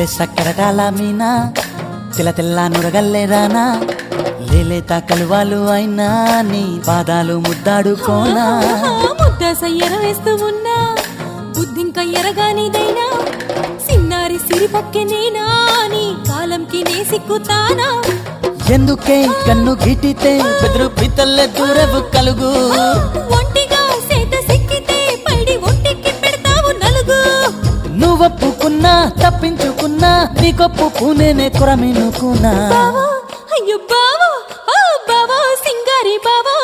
లేలే సక్కరటాల మీనా తెల్ల తెల్ల నురగల్లే రానా లేలేత కలువాలు అయినా నీ పాదాలు ముద్దాడుకోనా ముద్ద సయ్యర వేస్తూ ఉన్నా బుద్ధింక ఎరగానిదైనా సిన్నారి సిరిపక్కె నేనా నీ కాలంకి నే సిక్కుతానా ఎందుకే కన్ను గిటితే బెదురు పితల్లే దూరవు కలుగు ఒంటిగా సేత సిక్కితే పైడి ఒంటికి పెడతావు నలుగు నువ్వొప్పుకున్నా తప్పించుకున్నా నీకొప్పు పూనేనే కొరమినుకున్నా బావా అయ్యో బావా ఓ బావా సింగారి బావా